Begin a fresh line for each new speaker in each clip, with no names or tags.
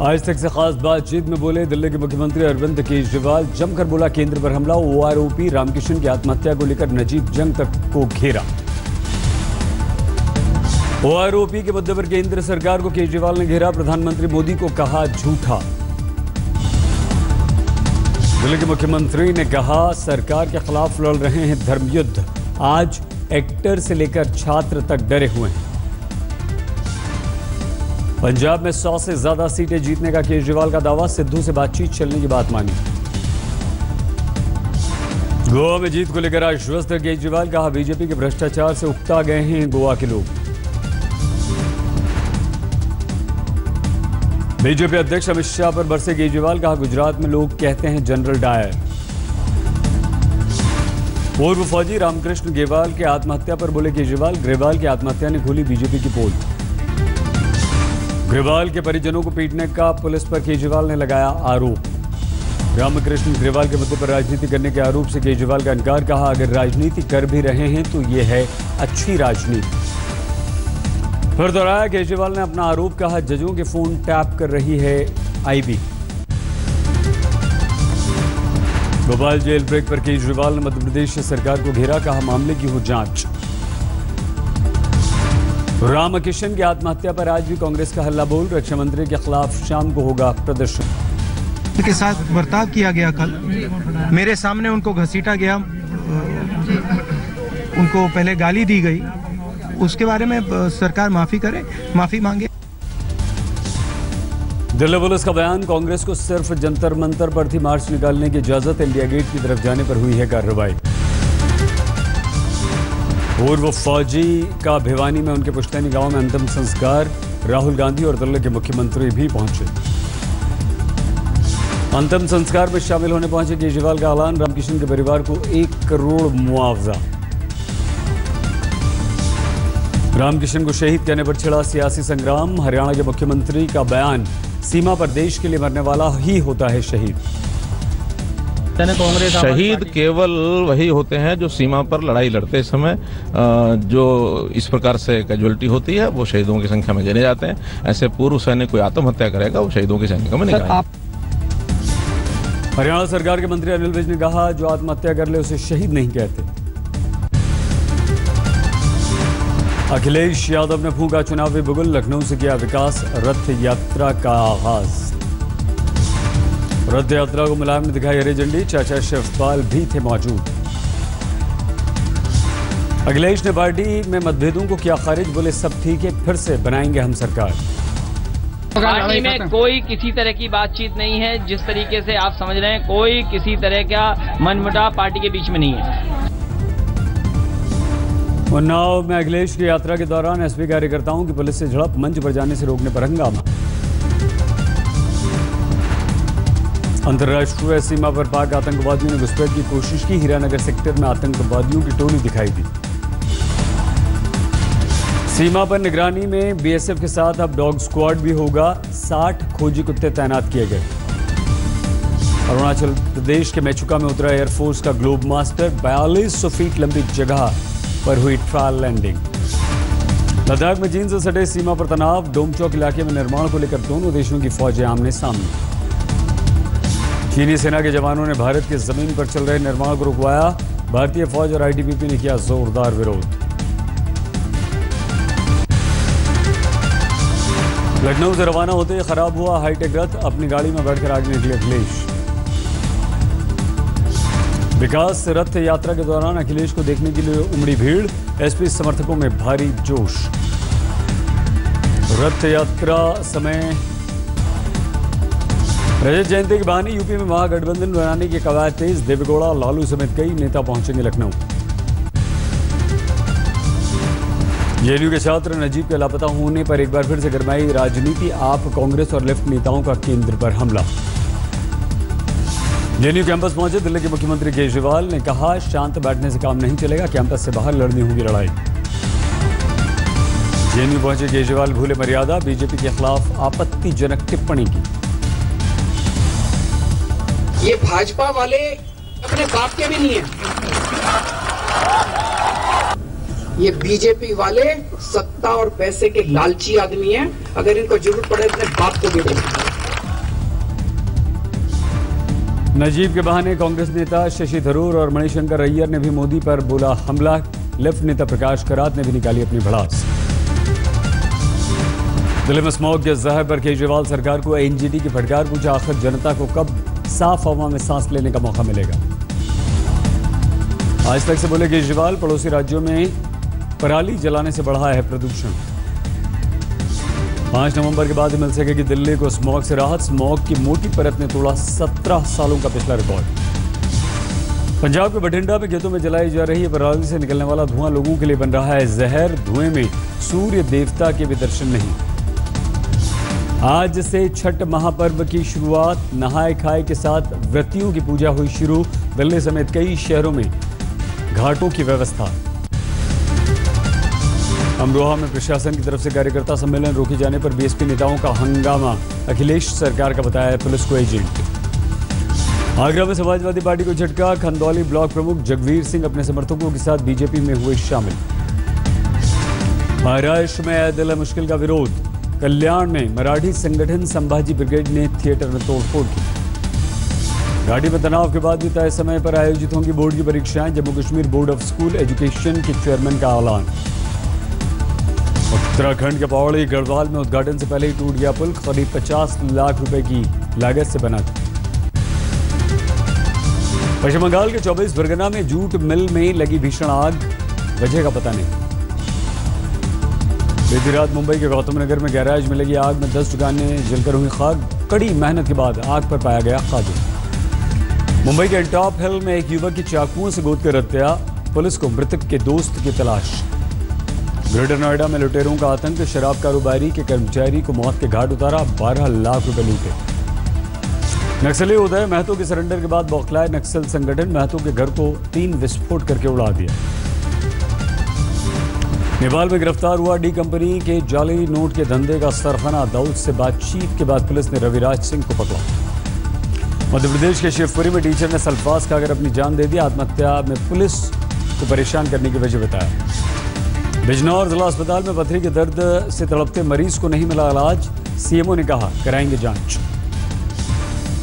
आज तक से खास बातचीत में बोले दिल्ली के मुख्यमंत्री अरविंद केजरीवाल। जमकर बोला केंद्र पर हमला। ओआरओपी रामकिशन की आत्महत्या को लेकर नजीब जंग तक को घेरा। ओआरओपी के मुद्दे पर केंद्र सरकार को केजरीवाल ने घेरा। प्रधानमंत्री मोदी को कहा झूठा। दिल्ली के मुख्यमंत्री ने कहा सरकार के खिलाफ लड़ रहे हैं धर्म युद्ध। आज एक्टर से लेकर छात्र तक डरे हुए हैं। पंजाब में 100 से ज्यादा सीटें जीतने का केजरीवाल का दावा। सिद्धू से बातचीत चलने की बात मानी। गोवा में जीत को लेकर आश्वस्त केजरीवाल। कहा बीजेपी के भ्रष्टाचार से उकता गए हैं गोवा के लोग। बीजेपी अध्यक्ष अमित शाह पर बरसे केजरीवाल। कहा गुजरात में लोग कहते हैं जनरल डायर। पूर्व फौजी रामकृष्ण ग्रेवाल के आत्महत्या पर बोले केजरीवाल। ग्रेवाल की आत्महत्या ने खोली बीजेपी की पोल। ग्रेवाल के परिजनों को पीटने का पुलिस पर केजरीवाल ने लगाया आरोप। रामकृष्ण ग्रेवाल के मुद्दे पर राजनीति करने के आरोप से केजरीवाल का इनकार। कहा अगर राजनीति कर भी रहे हैं तो ये है अच्छी राजनीति। फिर दोहराया केजरीवाल ने अपना आरोप। कहा जजों के फोन टैप कर रही है आईबी। भोपाल जेल ब्रेक पर केजरीवाल ने मध्य प्रदेश सरकार को घेरा। कहा मामले की हो जांच। रामकिशन की आत्महत्या पर आज भी कांग्रेस का हल्ला बोल। रक्षा मंत्री के खिलाफ शाम को होगा प्रदर्शन।
के साथ बर्ताव किया गया। कल मेरे सामने उनको घसीटा गया, उनको पहले गाली दी गई। उसके बारे में सरकार माफी करे, माफी मांगे।
दिल्ली पुलिस का बयान। कांग्रेस को सिर्फ जंतर मंतर पर थी मार्च निकालने की इजाजत। इंडिया गेट की तरफ जाने पर हुई है कार्रवाई। पूर्व फौजी का भिवानी में उनके पुश्तैनी गांव में अंतिम संस्कार। राहुल गांधी और दिल्ली के मुख्यमंत्री भी पहुंचे। अंतिम संस्कार में शामिल होने पहुंचे केजरीवाल का ऐलान। रामकिशन के परिवार को 1 करोड़ मुआवजा। रामकिशन को शहीद कहने पर छिड़ा सियासी संग्राम। हरियाणा के मुख्यमंत्री का बयान। सीमा पर देश के लिए मरने वाला ही होता है शहीद।
शहीद केवल वही होते हैं जो सीमा पर लड़ाई लड़ते समय जो इस प्रकार से कैजुअलिटी होती है वो शहीदों की संख्या में गिने जाते हैं। ऐसे पूर्व सैनिक कोई आत्महत्या करेगा वो शहीदों की संख्या में नहीं गिनेगा।
हरियाणा सरकार के मंत्री अनिल विज ने कहा जो आत्महत्या कर ले उसे शहीद नहीं कहते। अखिलेश यादव ने फूंका चुनावी बुगुल। लखनऊ से किया विकास रथ यात्रा का आगाज। रथ यात्रा को मुलायम ने दिखाई हरी झंडी। चाचा शिवपाल भी थे मौजूद। अखिलेश ने पार्टी में मतभेदों को किया खारिज। बोले सब ठीक है, फिर से बनाएंगे हम सरकार।
पार्टी में कोई किसी तरह की बातचीत नहीं है। जिस तरीके से आप समझ रहे हैं कोई किसी तरह का मनमुटाव पार्टी के बीच में नहीं है।
उन्नाव में अखिलेश की यात्रा के दौरान एसपी कार्यकर्ताओं की पुलिस से झड़प। मंच पर जाने से रोकने पर हंगामा। अंतर्राष्ट्रीय सीमा पर पाक आतंकवादियों ने घुसपैठ की कोशिश की। हीरानगर सेक्टर में आतंकवादियों की टोली दिखाई दी। सीमा पर निगरानी में बीएसएफ के साथ अब डॉग स्क्वाड भी होगा। 60 खोजी कुत्ते तैनात किए गए। अरुणाचल प्रदेश के मेचुका में उतरा एयरफोर्स का ग्लोब मास्टर। 4200 फीट लंबी जगह पर हुई ट्रायल लैंडिंग। लद्दाख में चीन से सटे सीमा पर तनाव। डोमचौक इलाके में निर्माण को लेकर दोनों देशों की फौजें आमने सामने। चीनी सेना के जवानों ने भारत की जमीन पर चल रहे निर्माण को रुकवाया। भारतीय फौज और आईटीबीपी ने किया जोरदार विरोध। लखनऊ से रवाना होते ही खराब हुआ हाईटेक रथ। अपनी गाड़ी में बैठकर आगे निकले अखिलेश। विकास रथ यात्रा के दौरान अखिलेश को देखने के लिए उमड़ी भीड़। एसपी समर्थकों में भारी जोश। रथ यात्रा समय रजत जयंती के बहाने यूपी में महागठबंधन बनाने की कवायद तेज। देवेगौड़ा लालू समेत कई नेता पहुंचेंगे लखनऊ। जेएनयू के छात्र नजीब के लापता होने पर एक बार फिर से गरमाई राजनीति। आप कांग्रेस और लेफ्ट नेताओं का केंद्र पर हमला। जेएनयू कैंपस पहुंचे दिल्ली के मुख्यमंत्री केजरीवाल ने कहा शांत बैठने से काम नहीं चलेगा। कैंपस से बाहर लड़नी होगी लड़ाई। जेएनयू पहुंचे केजरीवाल भूले मर्यादा। बीजेपी के खिलाफ आपत्तिजनक टिप्पणी की।
ये भाजपा वाले अपने बाप के भी नहीं है। ये बीजेपी वाले सत्ता और पैसे के लालची आदमी हैं। अगर इनको जरूरत पड़े अपने बाप को भी देंगे।
नजीब के बहाने कांग्रेस नेता शशि थरूर और मणिशंकर अय्यर ने भी मोदी पर बोला हमला। लेफ्ट नेता प्रकाश करात ने भी निकाली अपनी भड़ास। दिल्ली में स्मॉग के जहर पर केजरीवाल सरकार को एनजीटी की फटकार पूछा, आखिर जनता को कब साफ हवा में सांस लेने का मौका मिलेगा। आज तक से बोले केजरीवाल, पड़ोसी राज्यों में पराली जलाने से बढ़ा है प्रदूषण। 5 नवंबर के बाद ही मिल सकेगी दिल्ली को स्मॉग से राहत। स्मॉग की मोटी परत ने तोड़ा 17 सालों का पिछला रिकॉर्ड। पंजाब के बठिंडा में खेतों में जलाई जा रही पराली से निकलने वाला धुआं लोगों के लिए बन रहा है जहर। धुएं में सूर्य देवता के भी दर्शन नहीं। आज से छठ महापर्व की शुरुआत। नहाए खाए के साथ व्रतियों की पूजा हुई शुरू। दिल्ली समेत कई शहरों में घाटों की व्यवस्था। अमरोहा में प्रशासन की तरफ से कार्यकर्ता सम्मेलन रोके जाने पर बीएसपी नेताओं का हंगामा। अखिलेश सरकार का बताया पुलिस को एजेंट। आगरा में समाजवादी पार्टी को झटका। खंदौली ब्लॉक प्रमुख जगवीर सिंह अपने समर्थकों के साथ बीजेपी में हुए शामिल। महाराष्ट्र में आया दिल मुश्किल का विरोध। कल्याण में मराठी संगठन संभाजी ब्रिगेड ने थिएटर में तोड़फोड़ की। घाटी में तनाव के बाद भी तय समय पर आयोजित होंगी बोर्ड की परीक्षाएं। Jammu Kashmir board of school education के चेयरमैन का ऐलान। उत्तराखंड के पौड़ी गढ़वाल में उद्घाटन से पहले ही टूट गया पुल। करीब 50 लाख रुपए की लागत से बना था। पश्चिम बंगाल के 24 परगना में जूट मिल में लगी भीषण आग। वजह का पता नहीं। बीती रात मुंबई के गौतम नगर में गैराज में लगी आग में 10 दुकानें जलकर हुई खाक। कड़ी मेहनत के बाद आग पर पाया गया काबू। मुंबई के टॉप हिल में एक युवक की चाकुओं से गोदकर हत्या। पुलिस को मृतक के दोस्त की तलाश। ग्रेटर नोएडा में लुटेरों का आतंक। शराब कारोबारी के कर्मचारी को मौत के घाट उतारा। 12 लाख रुपए लूटे। नक्सली उदय महतो के सरेंडर के बाद बौखलाए नक्सल संगठन। महतो के घर को 3 विस्फोट करके उड़ा दिया। नेपाल में गिरफ्तार हुआ डी कंपनी के जाली नोट के धंधे का सरगना। दाऊद से बातचीत के बाद पुलिस ने रविराज सिंह को पकड़ा। मध्य प्रदेश के शिवपुरी में टीचर ने सल्फास खाकर अपनी जान दे दी। आत्महत्या में पुलिस को परेशान करने की वजह बताया। बिजनौर जिला अस्पताल में पथरी के दर्द से तड़पते मरीज को नहीं मिला इलाज। सीएमओ ने कहा कराएंगे जांच।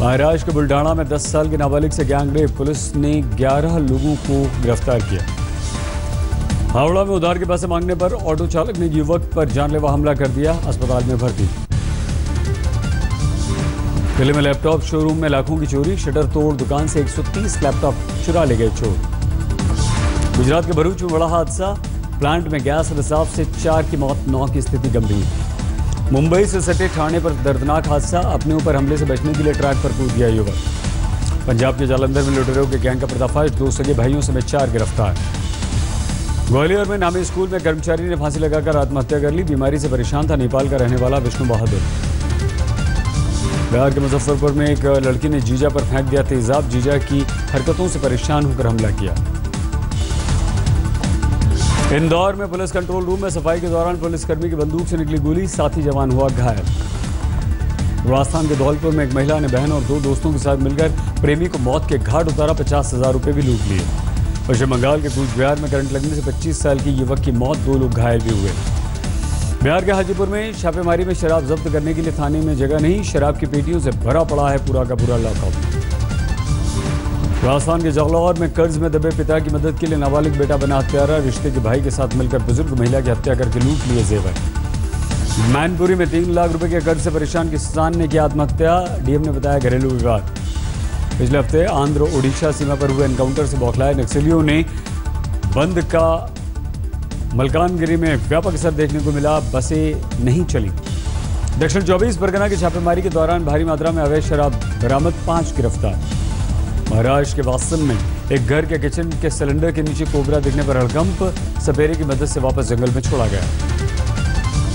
महाराष्ट्र के बुल्ढाना में 10 साल के नाबालिग से गैंगरेप। पुलिस ने 11 लोगों को गिरफ्तार किया। हावड़ा में उधार के पैसे मांगने पर ऑटो चालक ने युवक पर जानलेवा हमला कर दिया। अस्पताल में भर्ती। दिल्ली में लैपटॉप शोरूम में लाखों की चोरी। शटर तोड़ दुकान से 130 लैपटॉप चुरा ले गए चोर। गुजरात के भरूच में बड़ा हादसा। प्लांट में गैस रिसाव से 4 की मौत, 9 की स्थिति गंभीर। मुंबई से सटे ठाणे पर दर्दनाक हादसा। अपने ऊपर हमले से बचने के लिए ट्रैक पर कूद गया युवक। पंजाब के जालंधर में लुटेरों के गैंग का पर्दाफाश। 2 सगे भाइयों समेत 4 गिरफ्तार। ग्वालियर में नामी स्कूल में कर्मचारी ने फांसी लगाकर आत्महत्या कर ली। बीमारी से परेशान था नेपाल का रहने वाला विष्णु बहादुर। बिहार के मुजफ्फरपुर में एक लड़की ने जीजा पर फेंक दिया तेजाब। जीजा की हरकतों से परेशान होकर हमला किया। इंदौर में पुलिस कंट्रोल रूम में सफाई के दौरान पुलिसकर्मी की बंदूक से निकली गोली। साथी जवान हुआ घायल। राजस्थान के धौलपुर में एक महिला ने बहन और 2 दोस्तों के साथ मिलकर प्रेमी को मौत के घाट उतारा। 50,000 रुपए भी लूट लिए। पश्चिम बंगाल के कूच बिहार में करंट लगने से 25 साल की युवक की मौत। 2 लोग घायल भी हुए। बिहार के हाजीपुर में छापेमारी में शराब जब्त करने के लिए थाने में जगह नहीं। शराब की पेटियों से भरा पड़ा है पूरा का पूरा लॉकआउट। राजस्थान के जालौर में कर्ज में दबे पिता की मदद के लिए नाबालिग बेटा बना हत्यारा। रिश्ते के भाई के साथ मिलकर बुजुर्ग महिला की हत्या करके लूट लिए जेवर। मैनपुरी में 3 लाख रुपए के कर्ज से परेशान किसान ने किया आत्महत्या। डीएम ने बताया घरेलू विवाद। पिछले हफ्ते आंध्र ओडिशा सीमा पर हुए एनकाउंटर से बौखलाए नक्सलियों ने बंद का मलकानगिरी में व्यापक असर देखने को मिला। बसें नहीं चली। दक्षिण 24 परगना की छापेमारी के दौरान भारी मात्रा में अवैध शराब बरामद। 5 गिरफ्तार। महाराष्ट्र के वासन में एक घर के किचन के सिलेंडर के नीचे कोबरा दिखने पर हड़कंप। सपेरे की मदद से वापस जंगल में छोड़ा गया।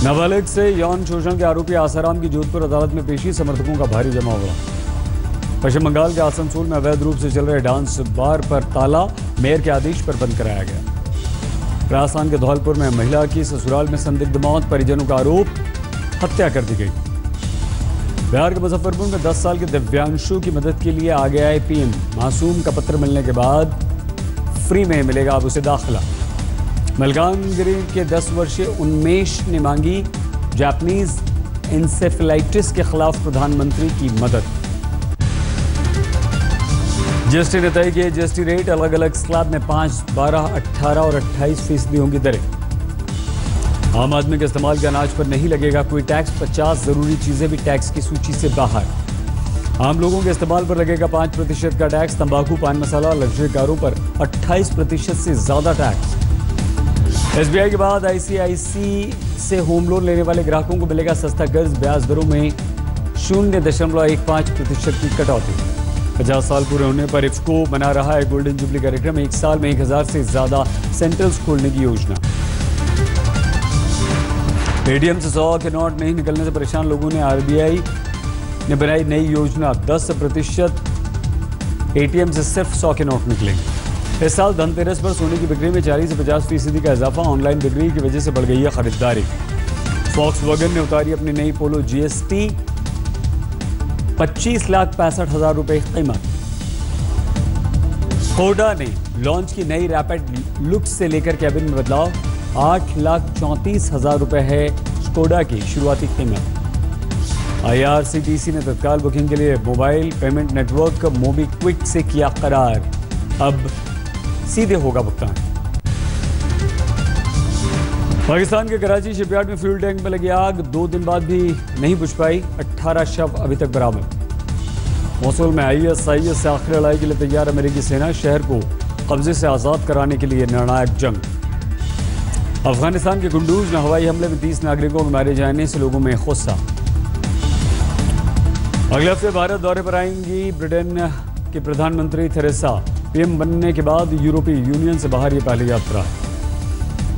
नाबालिग से यौन शोषण के आरोपी आसाराम की जोधपुर अदालत में पेशी। समर्थकों का भारी जमा हुआ। पश्चिम बंगाल के आसनसोल में अवैध रूप से चल रहे डांस बार पर ताला। मेयर के आदेश पर बंद कराया गया। राजस्थान के धौलपुर में महिला की ससुराल में संदिग्ध मौत। परिजनों का आरोप हत्या कर दी गई। बिहार के मुजफ्फरपुर में 10 साल के दिव्यांशु की मदद के लिए आगे आए पीएम। मासूम का पत्र मिलने के बाद फ्री में मिलेगा अब उसे दाखिला। मलकानगिरी के 10 वर्षीय उन्मेष ने मांगी जापानीज इंसेफेलाइटिस के खिलाफ प्रधानमंत्री की मदद। जीएसटी ने तय किए जीएसटी रेट, अलग अलग स्लैब में 5, 12, 18 और 28% होंगी दरें। आम आदमी के इस्तेमाल के अनाज पर नहीं लगेगा कोई टैक्स, 50 जरूरी चीजें भी टैक्स की सूची से बाहर। आम लोगों के इस्तेमाल पर लगेगा 5% का टैक्स, तंबाकू, पान मसाला, लग्जरी कारों पर 28% से ज्यादा टैक्स। एसबीआई के बाद आईसीआईसी से होम लोन लेने वाले ग्राहकों को मिलेगा सस्ता कर्ज, ब्याज दरों में 0.15% की कटौती। 50 साल पूरे होने पर इफ्को बना रहा है गोल्डन जुबली कार्यक्रम, एक साल में 1000 से ज्यादा सेंटर्स खोलने की योजना। एटीएम से 100 के नोट नहीं निकलने से परेशान लोगों ने आरबीआई ने बनाई नई योजना, 10% एटीएम से सिर्फ 100 के नोट निकलेंगे। इस साल धनतेरस पर सोने की बिक्री में 40 से 50% का इजाफा, ऑनलाइन बिक्री की वजह से बढ़ गई है खरीदारी। वॉक्सवैगन ने उतारी अपनी नई पोलो जीएसटी, 25,65,000 रुपए कीमत। स्कोडा ने लॉन्च की नई रैपिड लुक्स से लेकर कैबिन में बदलाव, 8,34,000 रुपए है स्कोडा की शुरुआती कीमत। आईआरसीटीसी ने तत्काल बुकिंग के लिए मोबाइल पेमेंट नेटवर्क मोबीक्विक से किया करार, अब सीधे होगा भुगतान। पाकिस्तान के कराची शिपयार्ड में फ्यूल टैंक में लगी आग, 2 दिन बाद भी नहीं बुझ पाई, 18 शव अभी तक बरामद। मोसुल में आईएसआईएस से आखिरी लड़ाई के लिए तैयार अमेरिकी सेना, शहर को कब्जे से आजाद कराने के लिए निर्णायक जंग। अफगानिस्तान के कुंडूज में हवाई हमले में 30 नागरिकों के मारे जाने से लोगों में गुस्सा। अगले हफ्ते भारत दौरे पर आएंगी ब्रिटेन की प्रधानमंत्री थेरेसा, पीएम बनने के बाद यूरोपीय यूनियन से बाहर ये पहली यात्रा है।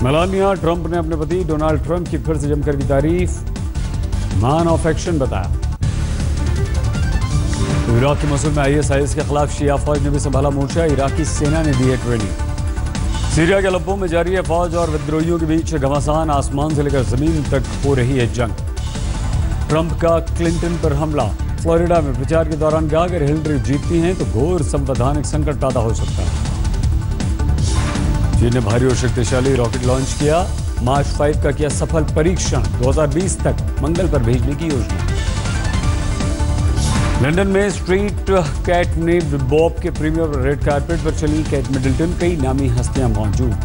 मेलानिया ट्रंप ने अपने पति डोनाल्ड ट्रंप की फिर से जमकर की तारीफ, मैन ऑफ एक्शन बताया। इराक के मोसुल में आईएसआईएस के खिलाफ शिया फौज ने भी संभाला मोर्चा, इराकी सेना ने दी है ट्रेनिंग। सीरिया के अलेप्पो में जारी है फौज और विद्रोहियों के बीच घमासान, आसमान से लेकर जमीन तक हो रही है जंग। ट्रंप का क्लिंटन पर हमला, फ्लोरिडा में प्रचार के दौरान कहा अगर हिलरी जीतती हैं तो घोर संवैधानिक संकट पैदा हो सकता है। चीन ने भारी और शक्तिशाली रॉकेट लॉन्च किया, मार्च 5 का किया सफल परीक्षण, 2020 तक मंगल पर भेजने की योजना। लंदन में स्ट्रीट कैट ने बॉब के प्रीमियर रेड कारपेट पर चली केट मिडल्टन, कई नामी हस्तियां मौजूद।